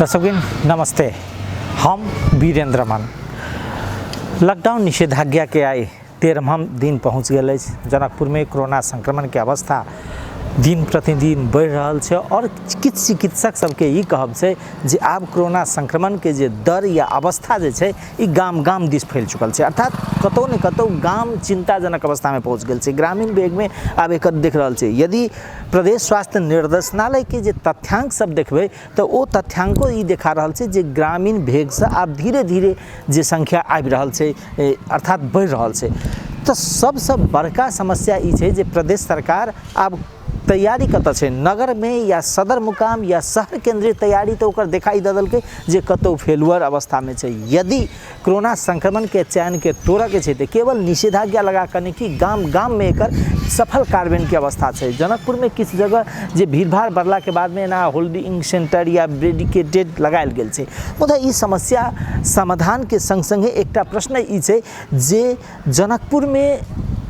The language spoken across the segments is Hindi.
दर्शकबिन नमस्ते, हम बीरेंद्र मन। लॉकडाउन निषेधाज्ञा के आई 13वां दिन पहुँच गए। जनकपुर में कोरोना संक्रमण के अवस्था दिन प्रतिदिन बढ़ रहा है और किछ चिकित्सक सबके ई कहब छै जे आब कोरोना संक्रमण के जे दर या अवस्था जे छै ई गाम गाम दिस फैल चुकल छै, अर्थात कतौ न कतौ गाम चिंताजनक अवस्था में पहुँच गए छै। ग्रामीण भेग में आब एक देख रहा है। यदि प्रदेश स्वास्थ्य निर्देशनालय के जे तथ्यांक सब देखबे तो वो तथ्यांको ई देखा रहा है जे ग्रामीण भेग से आब धीरे धीरे जे संख्या आबि रहा है अर्थात बढ़ रहा है। तो सबसे बड़का समस्या ई छै जे प्रदेश सरकार आब तैयारी कत है नगर में या सदर मुकाम या शहर केंद्रीय तैयारी तो ओकर दिखाई दलके जे कतौ फेलुअर अवस्था में है। यदि कोरोना संक्रमण के चैन के तोड़ के है तो केवल निषेधाज्ञा लगा कर कि गाम गाम में एकर सफल कार्यान्वयन की अवस्था है। जनकपुर में किस जगह जे भीड़ भाड़ बढ़ला के बाद में ना होल्डिंग सेंटर या बैरिकेडेड लगायल गेल छै। मुदा ई समस्या समाधान के संग संगे एक प्रश्न ई छै जे जनकपुर में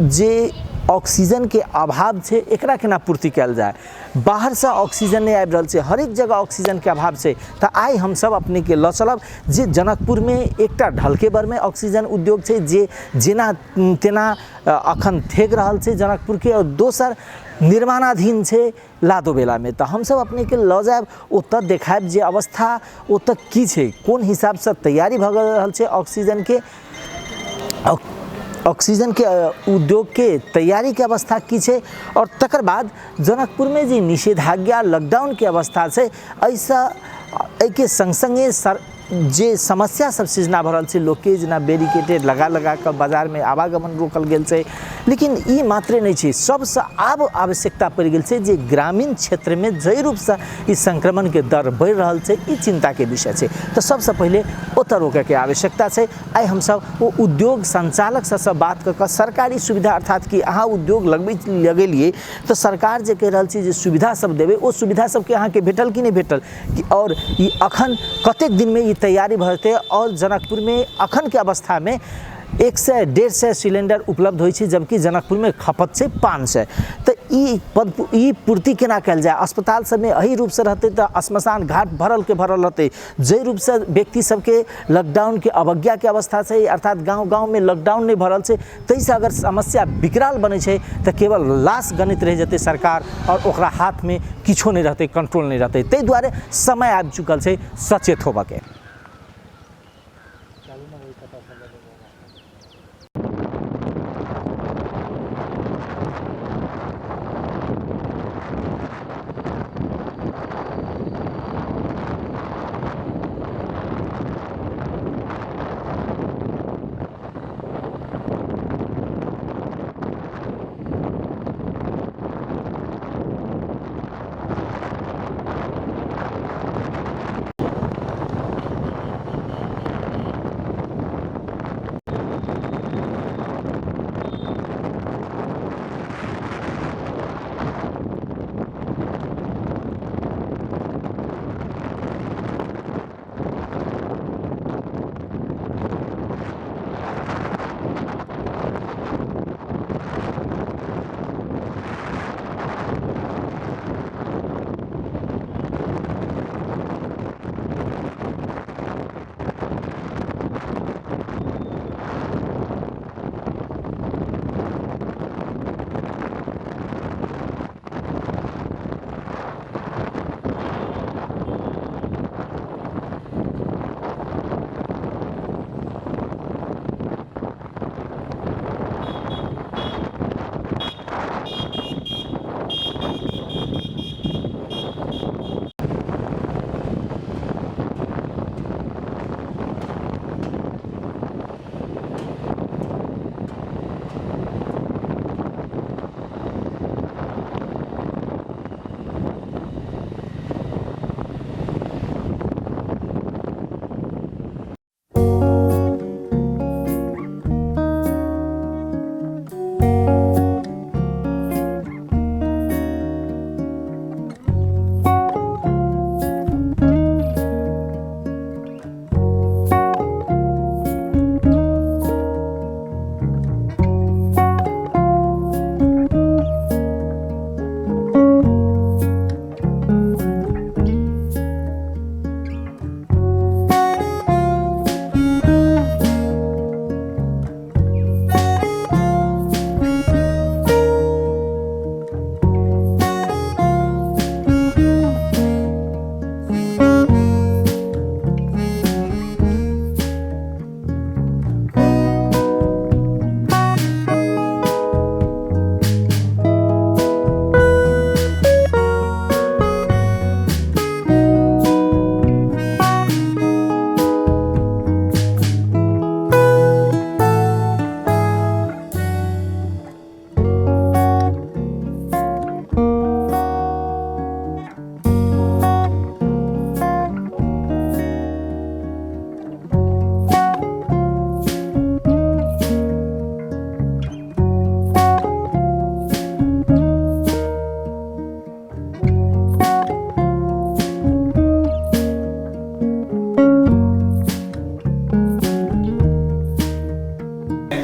जे ऑक्सीजन के अभाव है एकरा केना पूर्ति कल जाए। बाहर से ऑक्सीजन नहीं आबि रहल छै, हर एक जगह ऑक्सीजन के अभाव है। तो आई हम सब अपने के ल चलब जे जनकपुर में एकटा ढलके बर में ऑक्सीजन उद्योग है जे जेना तेना अखन थेक रहल छै जनकपुर के, और दोसर निर्माणाधीन है लादोबेला में। तो हम सब अपने के ल जाब ओत देखाब जे अवस्था ओत की है, कोन हिसाब से तैयारी भ रहल छै ऑक्सीजन के उद्योग के तैयारी के अवस्था की है, और तकर बाद जनकपुर में जी निषेधाज्ञा लॉकडाउन की अवस्था है। ऐसा के संग संगे जे समस्या सब सृजना भरल है, लोग के जना बैरिकेडेड लगा कर बाजार में आवागमन रोकल गेल है। लेकिन ई मात्रे नहीं है, सबसे आब आवश्यकता पड़ गई है जे ग्रामीण क्षेत्र में जय रूप से इस संक्रमण के दर बढ़ रहा है, ई चिंता के विषय है। तो सबसे पहले ओत रोके के आवश्यकता है। आई हम सब वो उद्योग संचालक से बात कर सरकारी सुविधा अर्थात कि अहाँ उद्योग लगेलिए तो सरकार जे कह रहा है सुविधा सब देवे, वो सुविधा सबके अहाँ के भेटल कि नहीं भेटल, और ई अखन कतेक दिन में ई तैयारी भरते। और जनकपुर में अखन के अवस्था में 100-150 सिलेंडर उपलब्ध हो, जबकि जनकपुर में खपत से 500। तो ई पूर्ति केना कल जाए। अस्पताल सब में अही रूप से रहते तो श्मशान घाट भरल के भरल रहते। जे रूप से व्यक्ति सबके लॉकडाउन के अवज्ञा के अवस्था से अर्थात गांव गांव में लॉकडाउन नहीं भरल से, तैसे अगर समस्या विकराल बने छै तो केवल लाश गणित रह जते सरकार, और ओकरा हाथ में किछो नहीं रहते, कंट्रोल नहीं रहते। तै दुआरे समय आबि चुकल छै सचेत होबे के।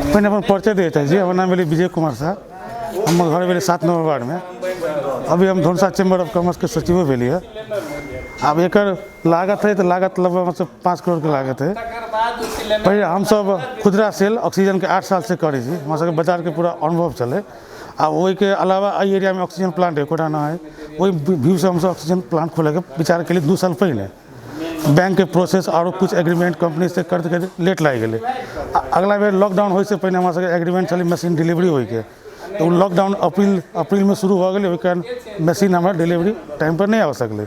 पहले अपन परिचय दिए चाहिए। हमार नाम भेल विजय कुमार साहब, हमारे घर भेल 7 नंबर वार्ड में। अभी हम धनसा चैम्बर ऑफ कॉमर्स के सचिव भेली है। अब एक लागत है तो लागत लगभग 5 करोड़ के लागत है। पहले हम सब खुदरा सेल ऑक्सीजन के 8 साल से करे छी, हमारे सबके बाजार के पूरा अनुभव चले। आ वही के अलावा अई एरिया में ऑक्सीजन प्लांट है कोटा ना है, वही व्यू से हम सब ऑक्सीजन प्लांट खोले के विचार के लिए 2 साल पहले बैंक के प्रोसेस और कुछ एग्रीमेंट कंपनी से करते लेट लाग गए। अगला बेर लॉकडाउन हो से पहले हमारे सबके एग्रीमेंट चली मशीन डिलीवरी हो के, तो लॉकडाउन अप्रैल में शुरू हो गए, कारण मशीन हमारा डिलीवरी टाइम पर नहीं आ सकले।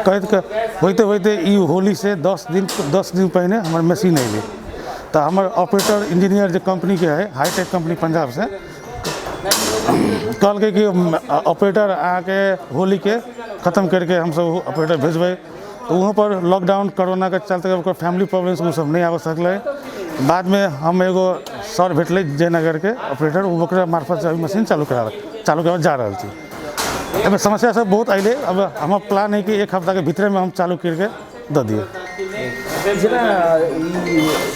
कहते होते होली से 10 दिन पहले हमारे मशीन अल, तो हमारे ऑपरेटर इंजीनियर जो कंपनी के है हाईटेक कंपनी पंजाब से कल के कि ऑपरेटर आके होली के ख़त्म करके हम सब ऑपरेटर भेजबे। तो वहाँ पर लॉकडाउन कोरोना के चलते फैमिली प्रॉब्लम्स वो सब नहीं आ सकले। बाद में हम एगो सर भेटले जयनगर के ऑपरेटर, वो मार्फत से अभी मशीन चालू करा जा रहा थी। अब समस्या सब बहुत अले। अब हमारा प्लान है कि 1 हफ्ता के भीतर में हम चालू करके दे दिए। जना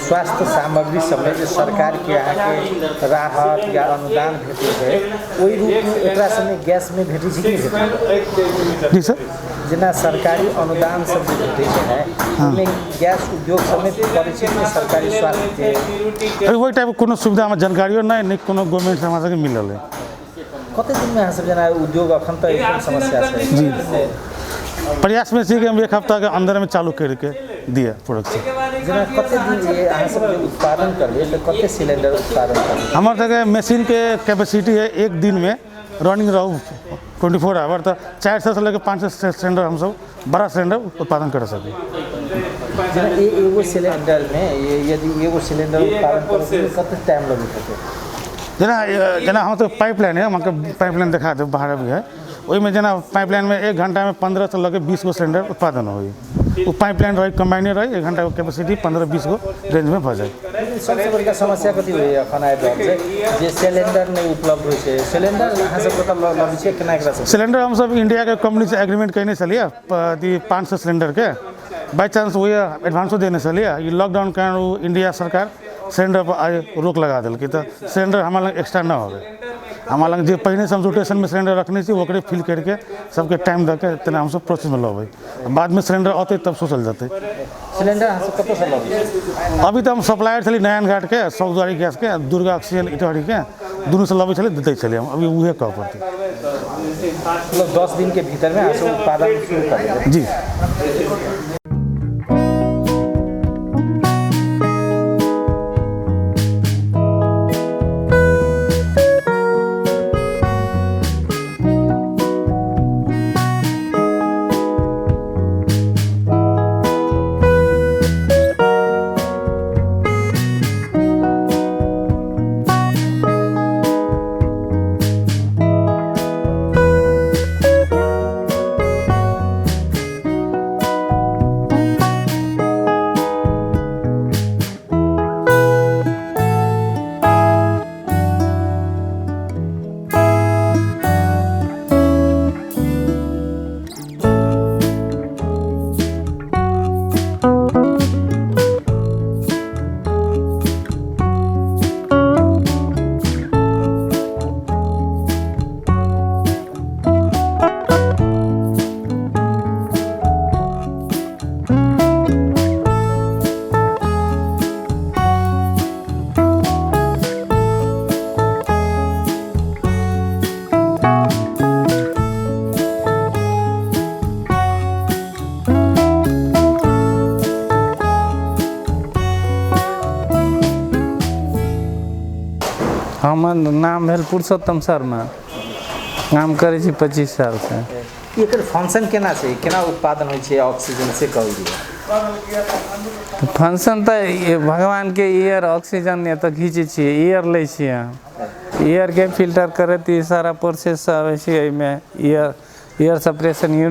स्वास्थ्य सामग्री सब जो सरकार के आके राहत या अनुदान भेटे है, वही रूप में एकरा समय गैस में भेटी छी कि जी सर, जना सरकारी अनुदान सब जो भेटे है उनमें गैस उद्योग समेत करे छी कि सरकारी स्वास्थ्य के वही टाइप कोनो सुविधा में जानकारियो नहीं कोनो गवर्नमेंट से हमारा मिलल है। कते दिन में सब जना उद्योग अखन तो एकदम समस्या है जी। प्रयास में छी कि हम 1 हफ्ता के अंदर में चालू करके दिए प्रोडक्शन। जना कते दिन ये अहाँ सब जो उत्पादन करबे तो कते सिलेंडर उत्पादन करबे? हमारे तक मशीन के कैपेसिटी है 1 दिन में रनिंग रहू 24 आवर, तो 400 से लेकर 500 सिलेंडर हम सब बड़ा सिलेंडर उत्पादन कर सके। जना एगो सिलेंडर में यदि एगो सिलेंडर उत्पादन करे में कते टाइम लगे है? जना हम तो पाइपलाइन है, हमको पाइपलाइन दिखा दे बाहर भी है, वही में जना पाइपलाइन में 1 घंटा में 15 से लगे 20 गो सिलेंडर उत्पादन हो। वो पाइपलाइन रही कंबाइनर रही 1 घंटा को कैपेसिटी 15-20 गो रेंज में भऽ जाए। सबसे बड़का समस्या कथी होय अखन आबि रहल छै जे सिलेंडर नहीं उपलब्ध होइ छै। सिलेंडर अहाँ सब कतऽ लबै छै, केना एकरा सब? सिलेंडर हम सब इंडिया के कंपनी से एग्रीमेंट कयने छलिए 500 सिलेंडर के, बाई चांस वो एडवांसो देने छलिए। ये लॉकडाउन के कारण इंडिया सरकार सिलेंडर पर रोक लगा दिल्की, तो सिलेंडर हमारे लग एक्स्ट्रा ना हो गए। हमारे लग जो पहले से हम रोटेशन में सिलेंडर रखने से वो फिल करके सबके टाइम दे के तेना हम सब प्रोसेस में लबै, बाद में सिलेंडर आते तब सोचल जाते। सिलेंडर अहाँ सब कतऽ से लबै? अभी तो हम सप्लायर छली नयन घाट के, सौदारी गैस के, दुर्गा ऑक्सीजन इटहरी के, दुनू से लबै छली देते छली हम। अभी उहे कह पड़ते मतलब 10 दिन के भीतर में अहाँ सब उत्पादन शुरू कर देबै? जी। हमर नाम भेल पुरुषोत्तम शर्मा, काम करै छी 25 साल से। एकर फंक्शन केना छै, केना उत्पादन होइ छै ऑक्सीजन से कहू दिए? फंक्शन तो भगवान के एयर ऑक्सीजन ये तो घीचे छी, एयर ले छी, एयर के फिल्टर करे सारा प्रोसेस आवे छै एमे। एयर सप्रेशन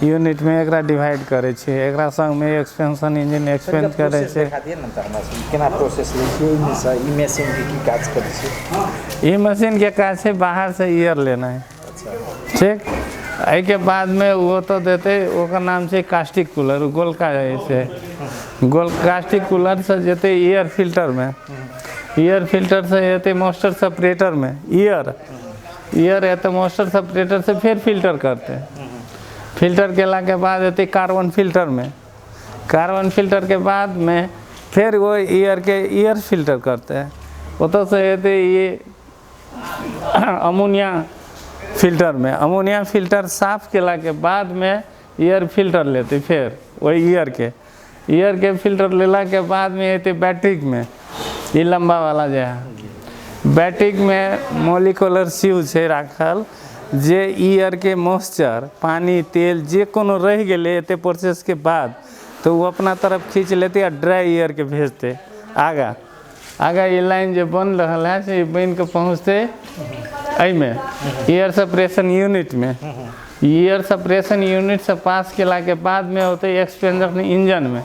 यूनिट में एकरा डिवाइड करे छै, एकरा संग में एक्सपेंशन इंजन एक्सपेंड करे छै। केना प्रोसेस ले छी ई मशीन के की काज करे छै? ई मशीन के काज छै बाहर से एयर लेना है, ठीक। एहि के बाद में वो तो देते, ओकर नाम छै कास्टिक कूलर, गोलका है से गोल कास्टिक कूलर से जेते एयर फिल्टर में, ईयर फिल्टर से ये मास्टर सेपरेटर में ईयर है तो मास्टर सेपरेटर से फिर फिल्टर करते हैं। फिल्टर केला के बाद ये कार्बन फिल्टर में, कार्बन फिल्टर के बाद में फिर वो ईयर फिल्टर करते हैं। उतो से ये अमोनिया फिल्टर में, अमोनिया फिल्टर साफ केला के बाद में ईयर फिल्टर लेते, फिर वही ईयर के फिल्टर लेला के बाद में ये बैटरी में, ये लंबा वाला जो है बैटरी में मोलिकुलर सीव है राखल, जे ईयर के मॉइस्चर पानी तेल जे कोनो रह गए एते प्रोसेस के बाद तो वो अपना तरफ खींच लेते और ड्राई ईयर के भेजते आगा ये लाइन जो बन रहा है से बन के पहुँचते में ईयर सेपरेशन यूनिट में। ईयर सेपरेशन यूनिट से पास केला के बाद में होते एक्सपेंजर इंजन में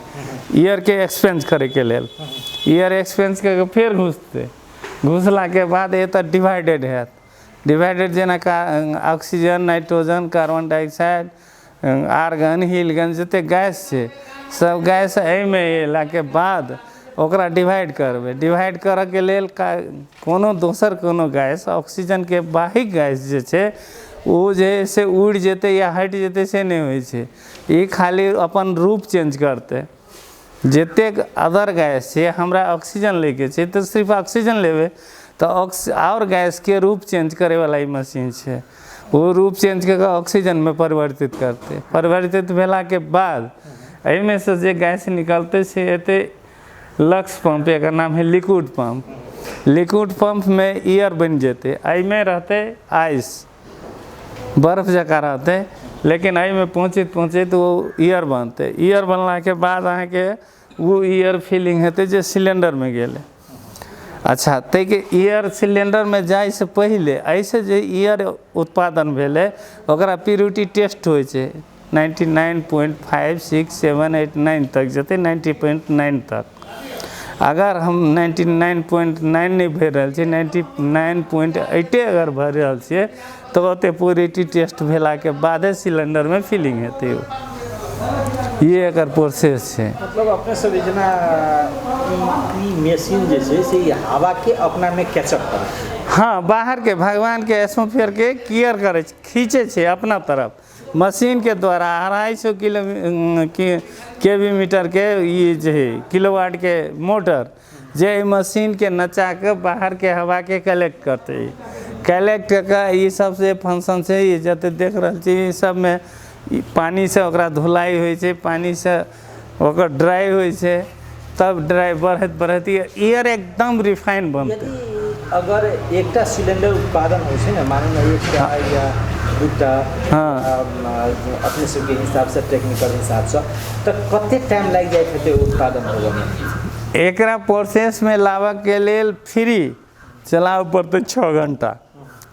ईयर के एक्सपेंज करे के लेल, ईयर एक्सपेंज करके फिर घुसला के बाद ये तो डिवाइडेड है, डिवाइडेड जना oxygen nitrogen carbon dioxide argon हीलगन जते गैस है सब गैस में एला के बाद ओकरा डिवाइड करबे, डिवाइड करे के लेल कोनो दोसर कोनो गैस ऑक्सीजन के बाहिक गैस जे छै वो जे से उड़ जेते या हट जेते से नहीं होइ छै, ये खाली अपन रूप चेंज करते। जतेक अदर गैस है हमरा ऑक्सीजन लेके छै तो सिर्फ ऑक्सीजन लेवे तो और गैस के रूप चेंज करे वाला ही मशीन है, वो रूप चेंज करके ऑक्सीजन में परिवर्तित करते। परिवर्तित भेला के बाद एहिमे से जे गैस निकलते से एते लक्स पंप, एक नाम है लिक्विड पंप। लिक्विड पंप में ईयर बन जेते, एहिमे रहते आइस बर्फ जका रहते, लेकिन एहिमे पहुँचे तो वो ईयर बनते। ईयर बनला के बाद अहाँ के वो ईयर फिलिंग हेते जे सिलेंडर में गेले। अच्छा ते के ईयर सिलेंडर में जाए से पहले ऐसे जे ईयर उत्पादन भेले ओकरा प्योरिटी टेस्ट होइ छै 99.5, 6, 7, 8, 9 तक जते 90.9 तक। अगर हम 99.9 नहीं भर रहा छे 99.8 अगर भर रहा छे तो ओते प्योरिटी टेस्ट भेला के बाद सिलेंडर में फिलिंग हेते। ये एक प्रोसेस है। मतलब अपने सब जना मशीन जैसे से हवा के अपना में कैचअप करे, हाँ बाहर के भगवान के एटमॉस्फेयर के क्लियर करे खींचे छे अपना तरफ मशीन के द्वारा 250 केवी मीटर के ये जो है किलोवाट के मोटर जे मशीन के नचा के बाहर के हवा के कलेक्ट करते, कलेक्ट का ये सबसे फंक्शन से ये जते देख रहा छे सब में पानी से ओकरा धुलाई होइ छै, पानी से ओकर ड्राई होइ छै, तब ड्राई बढ़त ईयर एकदम रिफाइन बनते। अगर एकटा सिलेंडर उत्पादन हो छै ना मानो ना एकटा या दूटा अपने सबके हिसाब से टेक्निकल हिसाब से तो कते टाइम लग जाए थे उत्पादन होवे में? एकरा प्रोसेस में लावा के लेल फ्री चलाव पड़ते 6 घंटा,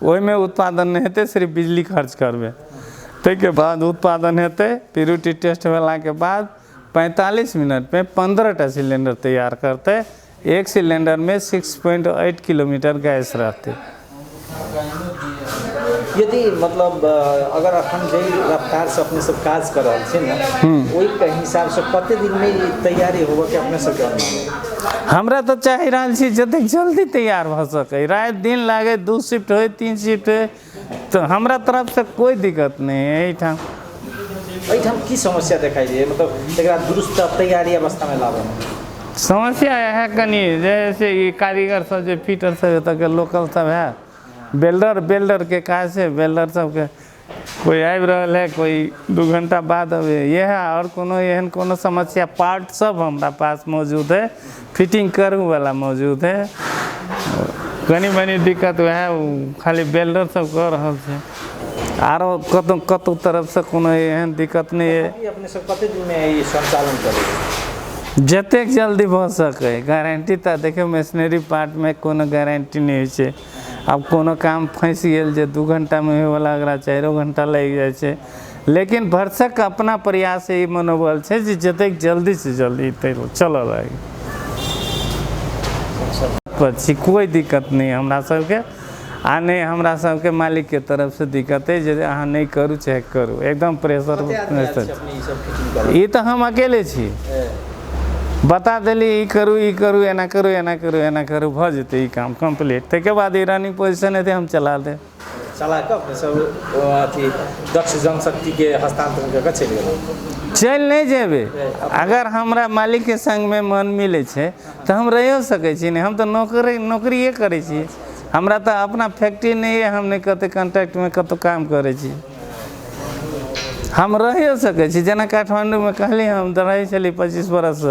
ओहि में उत्पादन नहीं हेते, सिर्फ बिजली खर्च करबे के बाद उत्पादन हेते। प्योरिटी टेस्ट भेला के बाद 45 मिनट में 15टा सिलेंडर तैयार करते। एक सिलेंडर में 6.8 किलोमीटर गैस रहते। यदि मतलब अगर अपन जे रफ्तार से अपने सब काज कर रहा छे ना वही के हिसाब से कते दिन में तैयारी होबे के अपने सब के हमरा तो चाहि रहल छी जते जल्दी तैयार भ सके, रात दिन लागे 2 शिफ्ट होय 3 शिफ्ट होय तो हमरा तरफ से कोई दिक्कत नहीं है। एठाम की समस्या दिखाई दे मतलब एकरा दुरुस्त तैयारी अवस्था में लावे समस्या है कनी जैसे ये कारीगर सब जे फिटर सब तक लोकल सब है बेल्डर के काज से बेल्डर सब के कोई आबि रहल है कोई 2 घंटा बाद अबे ये है और कोनो एहन कोनो समस्या पार्ट सब हमारा पास मौजूद है, फिटिंग करू वाला मौजूद है। कनी मनी दिक्कत है खाली बेल्डर सब कर रहा है, आरो कतौ तरफ से कोनो एहन दिक्कत नहीं है। अपने सब कते दिन में ये संचालन करेंगे? जतेक जल्दी भ सके, गारंटी तो देखिए मशीनरी पार्ट में कोनो गारंटी नहीं होइ छै। अब कोनो काम फंस गेल जे 2 घंटा में होय वाला अगर 4 घंटा लग जाए छै, लेकिन भरसक अपना प्रयास से मनोबल है जे जतेक जल्दी से जल्दी चल लगे पर कोई दिक्कत नहीं हमरा सबके। आ नहीं हमरा सबके मालिक के तरफ से दिक्कत है जे अहाँ नहीं करू चाहे करू एकदम प्रेशर। ये तो हम अकेले छी बता देली ई करू एना करू भ जेतै ई काम कंप्लीट ताहिके बाद ई रनिंग पोजीशन हेतै हम चला दे चला के अपने सब अथी दक्ष जनशक्ति के हस्तांतरण करके चलि गेल चल नहीं जेबे अगर हमरा मालिक के संग में मन मिले छे तो हम रहियो सकै छी नहीं हम तो नौकरिए करै छी हमरा तो अपना फैक्ट्री नहीं है हम नहीं कते कॉन्ट्रैक्ट में कतो काम करे छी हम रहियो सकै छी जना काठमांडू में कहली हम तो रही चली 25 बरस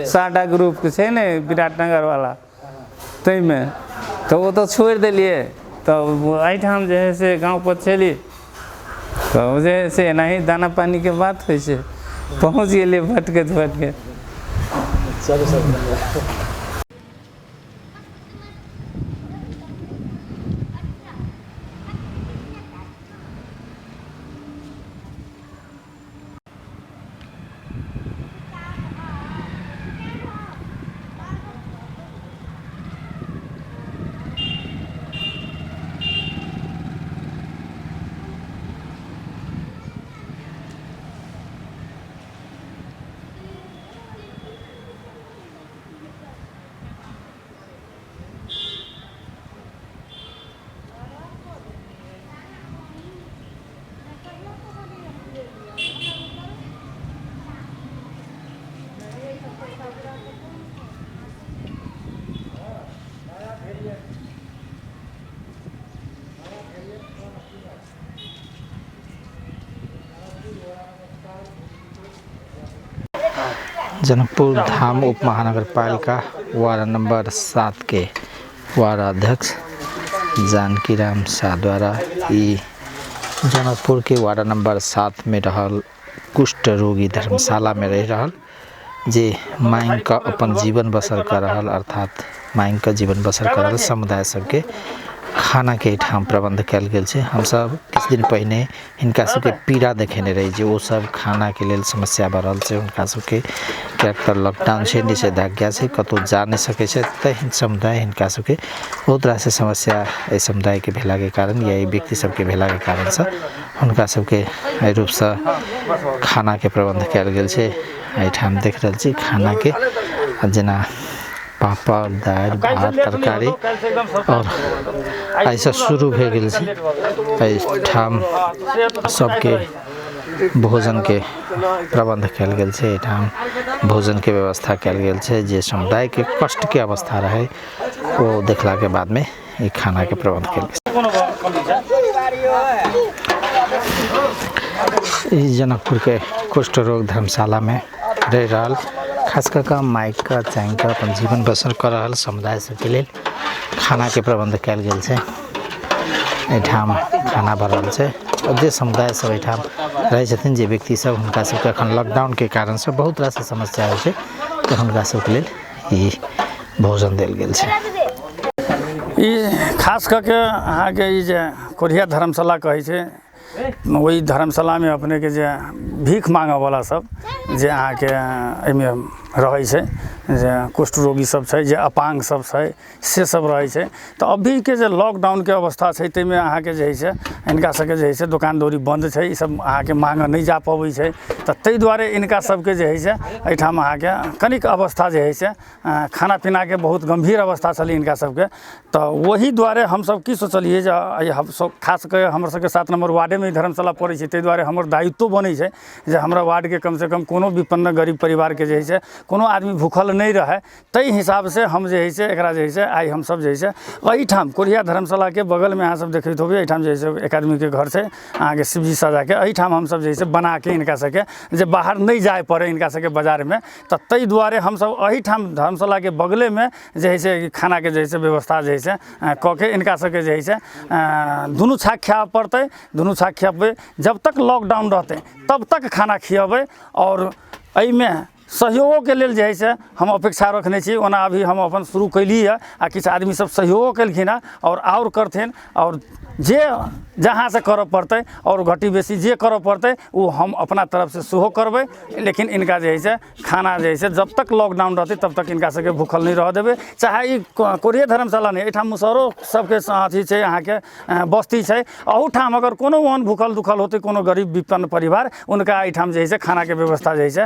साडा ग्रुप के छे ने विराटनगर वाला तई में तो वो तो छोड़ दिलिए तो एठाम जे है से गाँव पर चली तो जे है से नहीं दाना पानी के बात होइ छै पहुँच गए भटके चलो सब जनकपुर धाम उप महानगर पालिका वार्ड नंबर 7 के वार्ड अध्यक्ष जानकी राम शाह द्वारा जनकपुर के वार्ड नंबर 7 में रहल कुष्ठ रोगी धर्मशाला में रह रहल जे मांग का अपन जीवन बसर कर रहल अर्थात मांग का जीवन बसर कर रहल समुदाय सबके खाना के ठाम प्रबंध कल गेल छै। हम सब किछ दिन पहले हिनका सबके पीड़ा देखेने रही जे वो सब खाना के लेल समस्या बढ़ल छै उनका सबके कैरेक्टर लॉकडाउन छै निषेधाज्ञा छै कतो जा नहीं सके छै त समुदाय हिनका सबके बहुत तरह से समस्या ए समुदाय के भेला के कारण या व्यक्ति सबके भेला के कारण से उनका सबके एहि रूप से खाना के प्रबंध कल गेल छै। एठाम देख रहल छी खाना के जना पापड़ दाल भात तरकारी और ऐसा शुरू भे गेल छै। ठाम सबके भोजन के प्रबंध कल गेल छै। ठाम भोजन के व्यवस्था कल गेल छै जे समुदाय के कष्ट के अवस्था रहे वो देखला के बाद में ये खाना के प्रबंध कल गेल। जनकपुर के कुष्ठ रोग धर्मशाला में रह रहल खास कर माइक का चांग का अपन जीवन बसर कर रहल समुदाय सबके लेल खाना के प्रबंध कल गेल छै। एठाम खाना भरल छै और जे समुदाय सब एठाम रहे छथिन जे व्यक्ति सब हुनका सबके अखन लॉकडाउन के कारण से बहुत तरह से समस्या होइ छै तो हुनका सबके लेल ई भोजन देल गेल छै। ई खास करके अहाँ के ई जे कोरिया धर्मशाला कहै छै वही धर्मशाला में अपने के जे भीख मांगे वाला सब जे अहाँ के एमे रहै छै जे कुष्ठ रोगी सब छै जे अपांग सब छै से सब रहै छै तो अभी के जे लॉकडाउन के अवस्था छै तै में अहाँ के जे है से इनका सबके जे है से दुकान दौरी बंद छै ई सब अहाँ के मांग नहीं जा पबै छै तो तै दुआरे इनका सबके जे है से एठाम अहाँ के कनिक अवस्था जे है से खाना पीना के बहुत गंभीर अवस्था छलै इनका सबके तो वही दुआरे हम सब की सोचलिए जे हम सब खास कर हमर सबके 7 नंबर वार्डे में धर्मशाला पड़ै छै तै दुआरे हमर दायित्व बनै छै जे हमरा वार्ड के कम से कम कोनो विपन्न गरीब परिवार के जे है से कोनो आदमी भूखल नहीं रहे तई हिसाब से हम जे है से एकरा जे है से आई हम सब जे है से एठाम कोरिया धर्मशाला के बगल में अहाँ सब देखैत होबे एठाम जे है से एक आदमी के घर से अहाँ के शिवजी सजा के एठाम हम सब जे है से बना के इनका सबके जे बाहर नहीं जाए पड़े इनका सबके बाजार में तो तई दुआरे हम सब एठाम धर्मशाला के बगले में जे है से खाना के जे है से व्यवस्था जे है से क के इनका सबके जे है से दुनू छाक खिया पड़ते दुनू छाक खियाबे जब तक लॉकडाउन रहते तब तक खाना खियाबे और एहिमे सहयोग के लेल जे है से हम अपेक्षा रखने छी ओना अभी हम अपन शुरू कैली है आ किछ आदमी सब सहयोग केलखिन और करथिन और जे जहाँ से कर पड़ते और घटी बेसी जे कर पड़ते वो हम अपना तरफ से सेहो करबे लेकिन इनका जे है से खाना जे है से जब तक लॉकडाउन रहते तब तक इनका सबके भूखल नहीं रह देबे चाहे कोरिया धर्मशाला नहीं एठाम मुसहरो सबके अथी छै अहाँ के बस्ती छै अहूठाम अगर कोनो ओहन भूखल दुखल होते कोनो गरीब विपन्न परिवार उनका एठाम जे है से खाना के व्यवस्था जे है से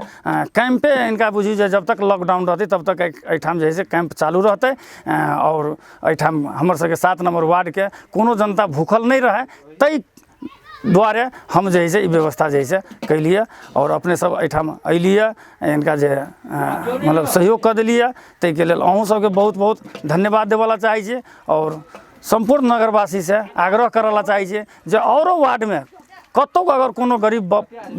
कैंपे इनका बुझी जे जब तक लॉकडाउन रहते तब तक एहिठाम जे है से कैंप चालू रहते और एहिठाम हमर सबके 7 नंबर वार्ड के कोनो जनता भूखल नहीं रहे तै द्वारे हम जे है से व्यवस्था जे है से कैलिए और अपने सब एहिठाम अलिए इनका जे मतलब सहयोग कर दिलिए ताहिके लेल अहूँ सबके बहुत बहुत धन्यवाद देवला चाहै छी और संपूर्ण नगरवासी से आग्रह करला चाहै छी जे औरो वार्ड में कतौ अगर कोनो गरीब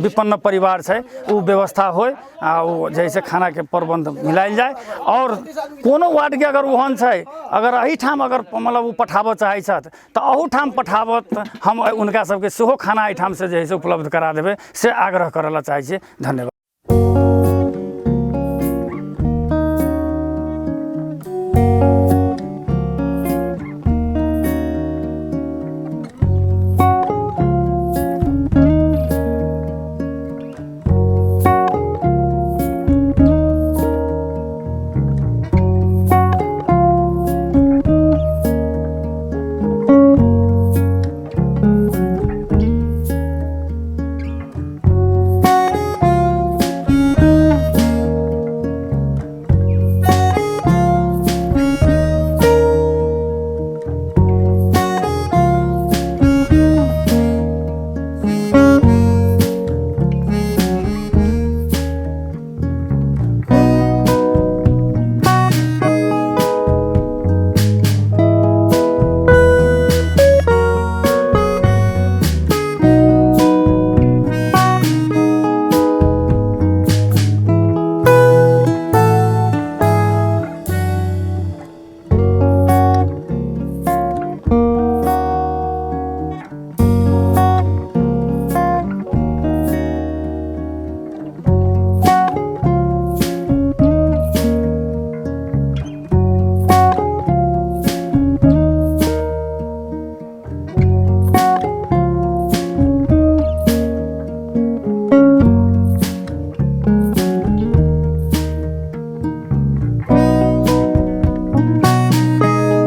विपन्न परिवार है वो व्यवस्था हो आ जैसे खाना के प्रबंध मिलायल जाए और कोनो वार्ड के अगर ओहन है अगर एहिठाम अगर मतलब वो पठाबऽ चाहै छथि तऽ अहूठाम पठाबत हम उनका सबके सेहो खाना एहिठाम से जे है से उपलब्ध करा देबै से आग्रह करला चाहै छी। धन्यवाद।